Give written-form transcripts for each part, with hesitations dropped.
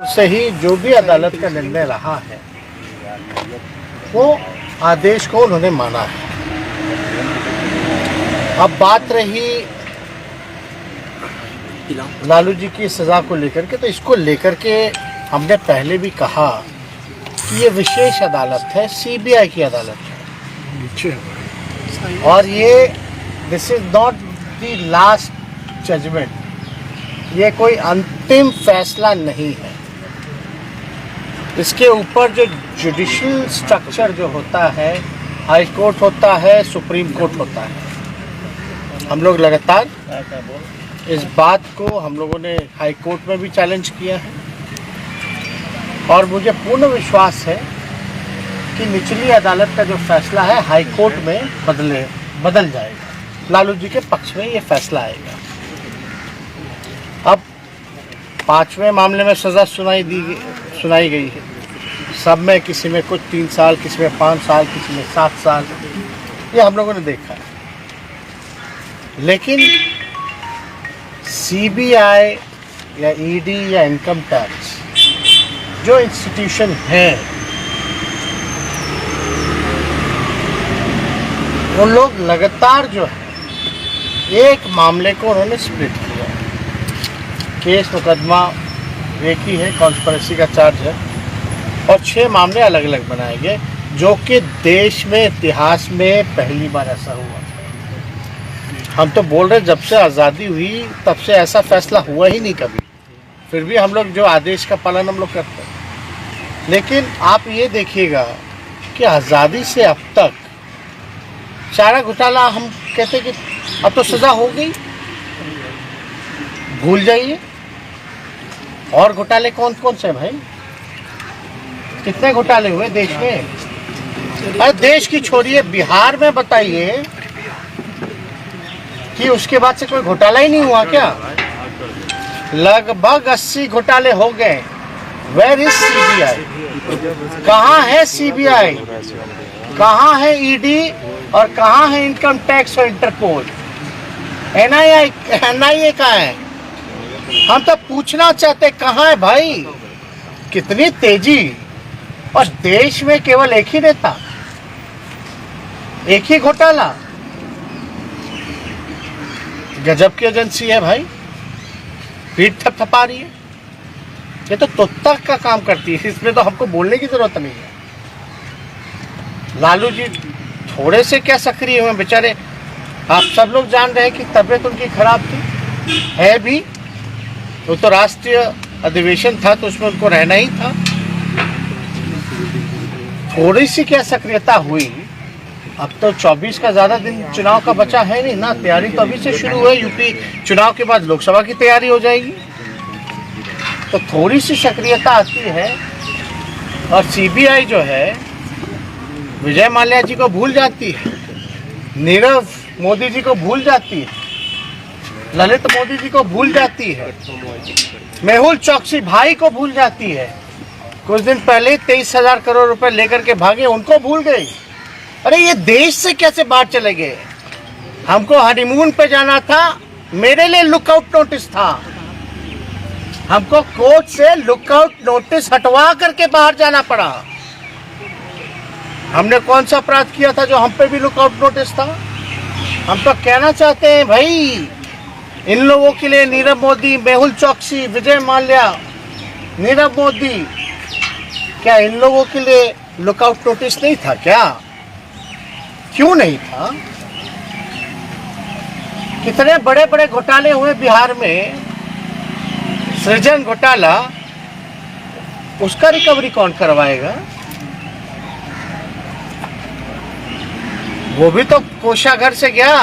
से ही जो भी अदालत का निर्णय रहा है वो आदेश को उन्होंने माना है। अब बात रही लालू जी की सजा को लेकर के, तो इसको लेकर के हमने पहले भी कहा कि ये विशेष अदालत है, सीबीआई की अदालत है और ये this is not the last judgement, ये कोई अंतिम फैसला नहीं है। इसके ऊपर जो जुडिशियल स्ट्रक्चर जो होता है, हाई कोर्ट होता है, सुप्रीम कोर्ट होता है। हम लोग लगातार इस बात को हम लोगों ने हाई कोर्ट में भी चैलेंज किया है और मुझे पूर्ण विश्वास है कि निचली अदालत का जो फैसला है हाई कोर्ट में बदल जाएगा। लालू जी के पक्ष में ये फैसला आएगा। अब 5वें मामले में सज़ा सुनाई गई है। सब में किसी में कुछ 3 साल, किसी में 5 साल, किसी में 7 साल, ये हम लोगों ने देखा है। लेकिन सीबीआई या ईडी या इनकम टैक्स जो इंस्टीट्यूशन है, वो लोग लगातार जो है एक मामले को उन्होंने स्प्लिट किया। केस मुकदमा एक ही है, कॉन्स्पिरेसी का चार्ज है और 6 मामले अलग अलग बनाए गए, जो कि देश में इतिहास में पहली बार ऐसा हुआ। हम तो बोल रहे जब से आज़ादी हुई तब से ऐसा फैसला हुआ ही नहीं कभी। फिर भी हम लोग जो आदेश का पालन हम लोग करते हैं। लेकिन आप ये देखिएगा कि आज़ादी से अब तक चारा घोटाला, हम कहते कि अब तो सज़ा हो गई, भूल जाइए। और घोटाले कौन कौन से भाई? कितने घोटाले हुए देश में? अरे देश की छोड़िए, बिहार में बताइए कि उसके बाद से कोई घोटाला ही नहीं हुआ क्या? लगभग 80 घोटाले हो गए। Where is CBI? कहाँ है सीबीआई? कहाँ है ईडी और कहाँ है इनकम टैक्स और इंटरपोल? एनआईए कहाँ है? हम तो पूछना चाहते कहाँ है भाई? कितनी तेजी! और देश में केवल एक ही नेता, एक ही घोटाला। गजब की एजेंसी है भाई, पीठ थपथपा रही है। ये तो तोता का काम करती है, इसमें तो हमको बोलने की जरूरत नहीं है। लालू जी थोड़े से क्या सक्रिय हुए बेचारे। आप सब लोग जान रहे हैं कि तबीयत उनकी खराब थी, है भी। वो तो राष्ट्रीय अधिवेशन था तो उसमें उनको रहना ही था। थोड़ी सी क्या सक्रियता हुई। अब तो 24 का ज़्यादा दिन चुनाव का बचा है नहीं ना, तैयारी तो अभी से शुरू है। यूपी चुनाव के बाद लोकसभा की तैयारी हो जाएगी, तो थोड़ी सी सक्रियता आती है। और सीबीआई जो है विजय माल्या जी को भूल जाती है, नीरव मोदी जी को भूल जाती है, ललित मोदी जी को भूल जाती है, मेहुल चौकसी भाई को भूल जाती है। कुछ दिन पहले 23,000 करोड़ रुपए लेकर के भागे, उनको भूल गई। अरे ये देश से कैसे बाहर चले गए? हमको हनीमून पे जाना था, मेरे लिए लुकआउट नोटिस था। हमको कोर्ट से लुकआउट नोटिस हटवा करके बाहर जाना पड़ा। हमने कौन सा अपराध किया था जो हम पे भी लुकआउट नोटिस था? हम तो कहना चाहते हैं भाई, इन लोगों के लिए नीरव मोदी, मेहुल चौकसी, विजय माल्या, नीरव मोदी, क्या इन लोगों के लिए लुकआउट नोटिस नहीं था क्या? क्यों नहीं था? कितने बड़े बड़े घोटाले हुए बिहार में। सृजन घोटाला, उसका रिकवरी कौन करवाएगा? वो भी तो कोषागार से गया,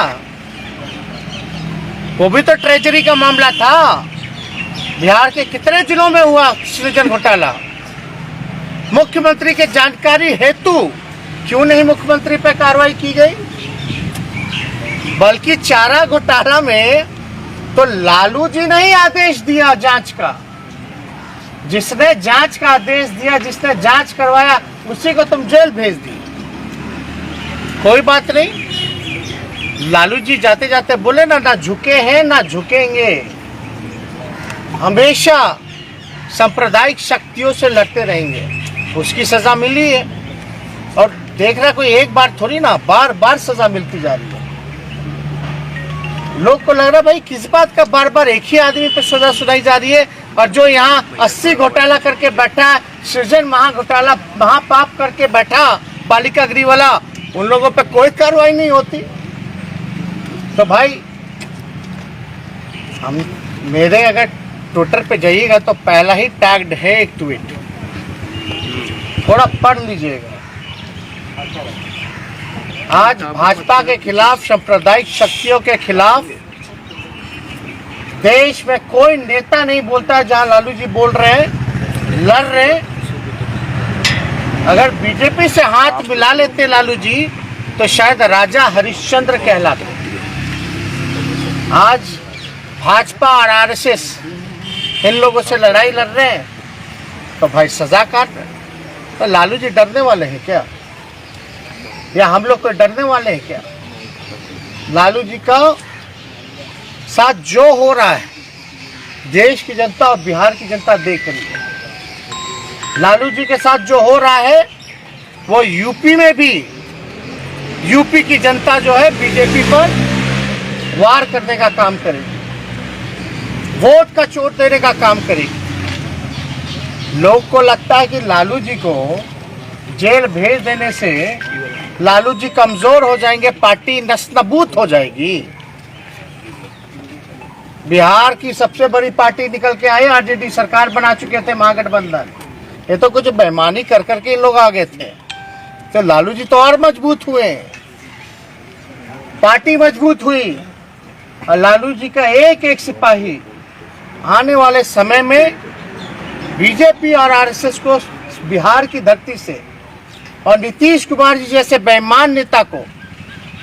वो भी तो ट्रेजरी का मामला था। बिहार के कितने जिलों में हुआ सृजन घोटाला? मुख्यमंत्री के जानकारी हेतु क्यों नहीं मुख्यमंत्री पर कार्रवाई की गई? बल्कि चारा घोटाला में तो लालू जी ने ही आदेश दिया जांच का। जिसने जांच का आदेश दिया, जिसने जांच करवाया, उसी को तुम जेल भेज दी। कोई बात नहीं, लालू जी जाते जाते बोले ना झुके हैं ना झुकेंगे। हमेशा सांप्रदायिक शक्तियों से लड़ते रहेंगे, उसकी सजा मिली है। और देख रहा कोई एक बार थोड़ी ना, बार बार सजा मिलती जा रही है। लोग को लग रहा भाई किस बात का बार बार एक ही आदमी पे सजा सुनाई जा रही है, और जो यहाँ 80 घोटाला करके बैठा है, सृजन महाघोटाला महापाप करके बैठा बालिका गृह वाला, उन लोगों पे कोई कार्रवाई नहीं होती। तो भाई हम मेरे अगर ट्विटर पे जाइएगा तो पहला ही टैग्ड है एक ट्वीट, थोड़ा पढ़ लीजिएगा। आज भाजपा के खिलाफ, सांप्रदायिक शक्तियों के खिलाफ देश में कोई नेता नहीं बोलता जहां लालू जी बोल रहे हैं, लड़ रहे हैं। अगर बीजेपी से हाथ मिला लेते लालू जी तो शायद राजा हरिश्चंद्र कहलाते। आज भाजपा और आरएसएस इन लोगों से लड़ाई लड़ रहे हैं तो भाई सजा काट रहे हैं। तो लालू जी डरने वाले हैं क्या, या हम लोग को डरने वाले हैं क्या? लालू जी का साथ जो हो रहा है देश की जनता और बिहार की जनता देख रही है। लालू जी के साथ जो हो रहा है वो यूपी में भी, यूपी की जनता जो है बीजेपी पर वार करने का काम करेगी, वोट का चोट देने का काम करेगी। लोग को लगता है कि लालू जी को जेल भेज देने से लालू जी कमजोर हो जाएंगे, पार्टी नस्ताबूत हो जाएगी। बिहार की सबसे बड़ी पार्टी निकल के आई, आरजेडी सरकार बना चुके थे महागठबंधन। ये तो कुछ बेईमानी कर करके इन लोग आ गए थे, तो लालू जी तो और मजबूत हुए, पार्टी मजबूत हुई। और लालू जी का एक एक सिपाही आने वाले समय में बीजेपी और आरएसएस को बिहार की धरती से और नीतीश कुमार जी जैसे बेईमान नेता को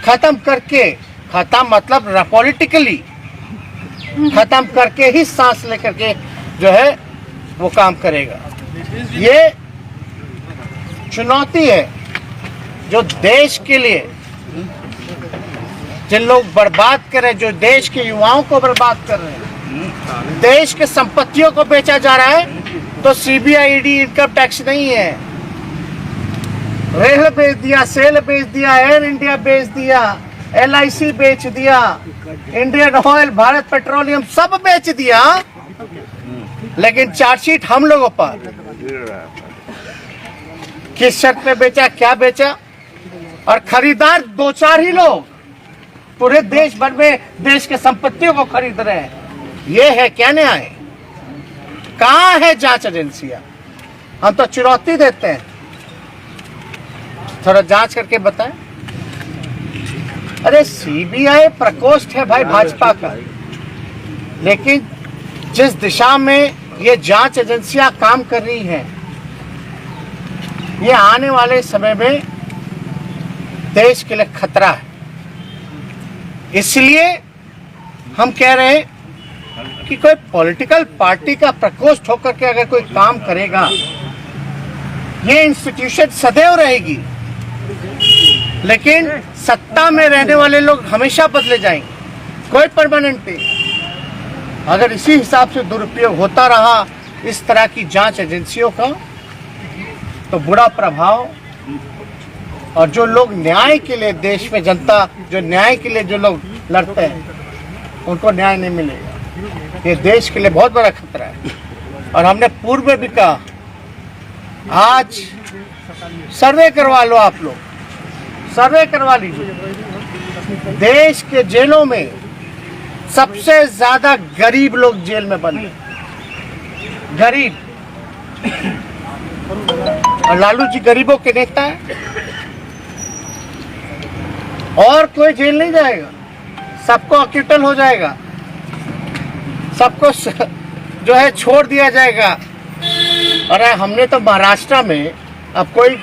खत्म करके, खत्म मतलब पॉलिटिकली खत्म करके ही सांस लेकर के जो है वो काम करेगा। ये चुनौती है जो देश के लिए, जिन लोग बर्बाद कर रहे हैं, जो देश के युवाओं को बर्बाद कर रहे हैं, देश के संपत्तियों को बेचा जा रहा है। तो सीबीआई, ईडी, इनकम टैक्स नहीं है। रेल बेच दिया, सेल बेच दिया, एयर इंडिया बेच दिया, LIC बेच दिया, इंडियन ऑयल, भारत पेट्रोलियम सब बेच दिया, लेकिन चार्जशीट हम लोगों पर। किस शर्त पे बेचा, क्या बेचा? और खरीदार 2-4 ही लोग पूरे देश भर में देश के संपत्तियों को खरीद रहे हैं। ये है क्या न्याय? कहां है जांच एजेंसियां? हम तो चुनौती देते हैं, थोड़ा जांच करके बताएं। अरे सीबीआई प्रकोष्ठ है भाई भाजपा का, लेकिन जिस दिशा में ये जांच एजेंसियां काम कर रही हैं, ये आने वाले समय में देश के लिए खतरा है। इसलिए हम कह रहे हैं कि कोई पॉलिटिकल पार्टी का प्रकोष्ठ होकर के अगर कोई काम करेगा, ये इंस्टीट्यूशन सदैव रहेगी, लेकिन सत्ता में रहने वाले लोग हमेशा बदले जाएंगे, कोई परमानेंट नहीं। अगर इसी हिसाब से दुरुपयोग होता रहा इस तरह की जांच एजेंसियों का, तो बुरा प्रभाव, और जो लोग न्याय के लिए, देश में जनता जो न्याय के लिए जो लोग लड़ते हैं, उनको न्याय नहीं मिलेगा। ये देश के लिए बहुत बड़ा खतरा है। और हमने पूर्व में भी कहा, आज सर्वे करवा लो, आप लोग सर्वे करवा लीजिए। देश के जेलों में सबसे ज्यादा गरीब लोग जेल में बंद हैं, गरीब। और लालू जी गरीबों के नेता है। और कोई जेल नहीं जाएगा, सबको अक्यूटल हो जाएगा, सबको जो है छोड़ दिया जाएगा। अरे हमने तो महाराष्ट्र में, अब कोई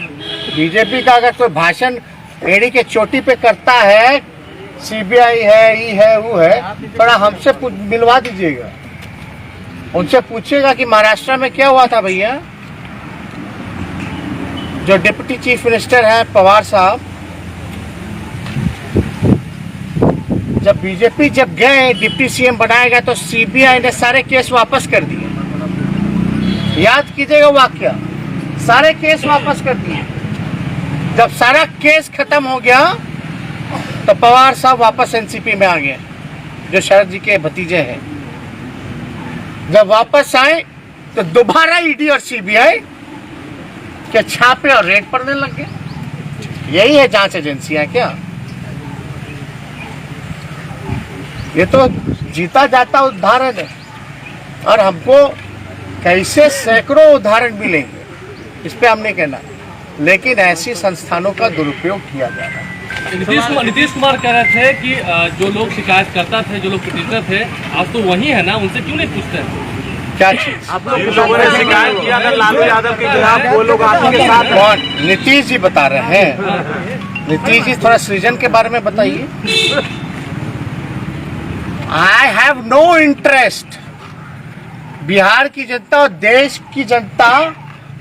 बीजेपी का अगर कोई भाषण एड़ी के चोटी पे करता है, सीबीआई है, ई है, वो है, थोड़ा हमसे मिलवा दीजिएगा, उनसे पूछिएगा कि महाराष्ट्र में क्या हुआ था भैया। जो डिप्टी चीफ मिनिस्टर हैं पवार साहब, जब बीजेपी जब गए डिप्टी सीएम बनाया गया तो सीबीआई ने सारे केस वापस कर दिए। याद कीजिएगा वाक्य, सारे केस वापस कर दिए। जब सारा केस खत्म हो गया तो पवार साहब वापस एनसीपी में आ गए, जो शरद जी के भतीजे हैं। जब वापस आए तो दोबारा ईडी और सीबीआई के छापे और रेड पड़ने लग गए। यही है जांच एजेंसियां क्या? ये तो जीता जाता उदाहरण है, और हमको कैसे सैकड़ों उदाहरण मिलेंगे इस पे हम नहीं कहना, लेकिन ऐसी संस्थानों का दुरुपयोग किया जा रहा है। नीतीश कुमार कह रहे थे कि जो लोग शिकायत करता थे, जो लोग पिटीटर थे, आप तो वही है ना, उनसे क्यों नहीं पूछते हैं? क्या चीज? आप लोगों ने शिकायत किया अगर लालू यादव के खिलाफ, वो लोग आपके साथ हैं। कौन? नीतीश जी बता रहे हैं। नीतीश जी थोड़ा सृजन के बारे में बताइए। I have no interest. Bihar की जनता और देश की जनता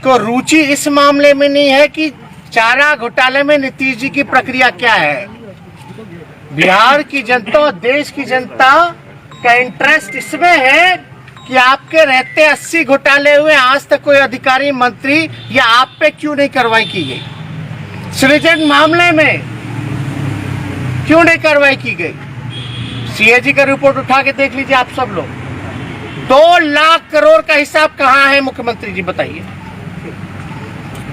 को रुचि इस मामले में नहीं है कि चारा घोटाले में नीतीश जी की प्रक्रिया क्या है। बिहार की जनता और देश की जनता का इंटरेस्ट इसमें है कि आपके रहते 80 घोटाले हुए, आज तक कोई अधिकारी, मंत्री या आप पे क्यों नहीं कार्रवाई की गई? सृजन मामले में क्यों नहीं कार्रवाई की गई? सीएजी का रिपोर्ट उठा के देख लीजिए आप सब लोग। 2 लाख करोड़ का हिसाब कहाँ है मुख्यमंत्री जी बताइए?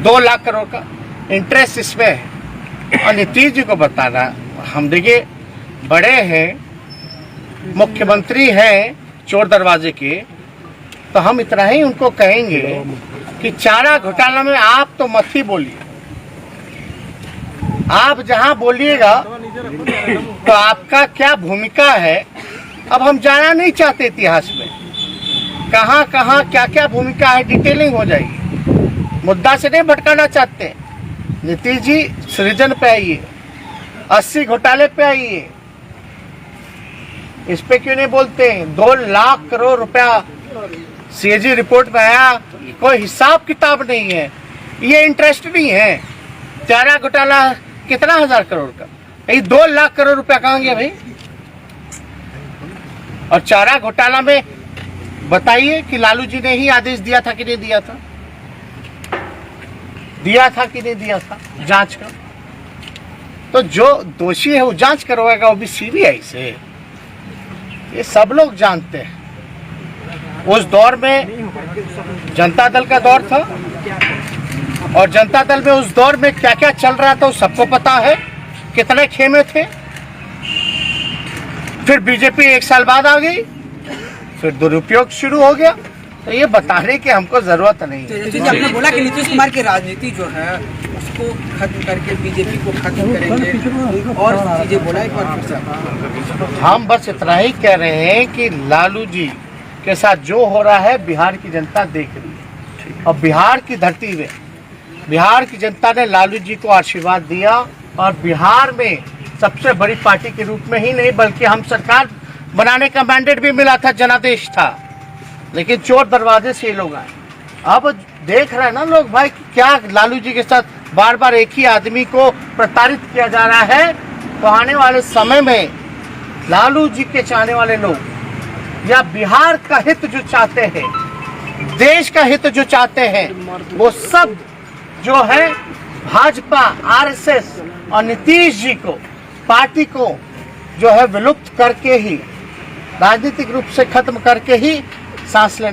2 लाख करोड़ का इंटरेस्ट इसमें है। और नीतीश जी को बताना, हम देखिए बड़े हैं, मुख्यमंत्री हैं चोर दरवाजे के, तो हम इतना ही उनको कहेंगे कि चारा घोटाला में आप तो मत ही बोलिए। आप जहां बोलिएगा तो आपका क्या भूमिका है, अब हम जाना नहीं चाहते इतिहास में, कहां कहां क्या क्या भूमिका है, डिटेलिंग हो जाएगी। मुद्दा से नहीं भटकाना चाहते। नीतीश जी सृजन पे आइए, 80 घोटाले पे आइए, इस पे क्यों नहीं बोलते हैं? 2 लाख करोड़ रुपया सीएजी रिपोर्ट में आया, कोई हिसाब किताब नहीं है, ये इंटरेस्ट नहीं है। चारा घोटाला कितना हजार करोड़ का, यही 2 लाख करोड़ रुपया कहाँ गया भाई? और चारा घोटाला में बताइए कि लालू जी ने ही आदेश दिया था कि नहीं दिया था? दिया था कि नहीं दिया था जांच का? तो जो दोषी है वो जांच करवाएगा, वो भी सीबीआई से। ये सब लोग जानते हैं। उस दौर में जनता दल का दौर था, और जनता दल में उस दौर में क्या क्या चल रहा था वो सबको पता है, कितने खेमे थे। फिर बीजेपी 1 साल बाद आ गई, फिर दुरुपयोग शुरू हो गया। तो ये बताने की हमको जरूरत नहीं है। आपने बोला कि नीतीश कुमार की राजनीति जो है उसको खत्म करके बीजेपी को खत्म करेंगे, और चीजें बोला एक बार फिर से। हम बस इतना ही कह रहे हैं कि लालू जी के साथ जो हो रहा है बिहार की जनता देख रही है, और बिहार की धरती में बिहार की जनता ने लालू जी को आशीर्वाद दिया, और बिहार में सबसे बड़ी पार्टी के रूप में ही नहीं बल्कि हम सरकार बनाने का मैंडेट भी मिला था, जनादेश था, लेकिन चोर दरवाजे से ये लोग आए। अब देख रहे हैं ना लोग भाई कि क्या लालू जी के साथ बार बार एक ही आदमी को प्रताड़ित किया जा रहा है। तो आने वाले समय में लालू जी के चाहने वाले लोग या बिहार का हित जो चाहते हैं, देश का हित जो चाहते हैं, वो सब जो है भाजपा, आरएसएस और नीतीश जी को, पार्टी को जो है विलुप्त करके ही, राजनीतिक रूप से खत्म करके ही सांस लेना।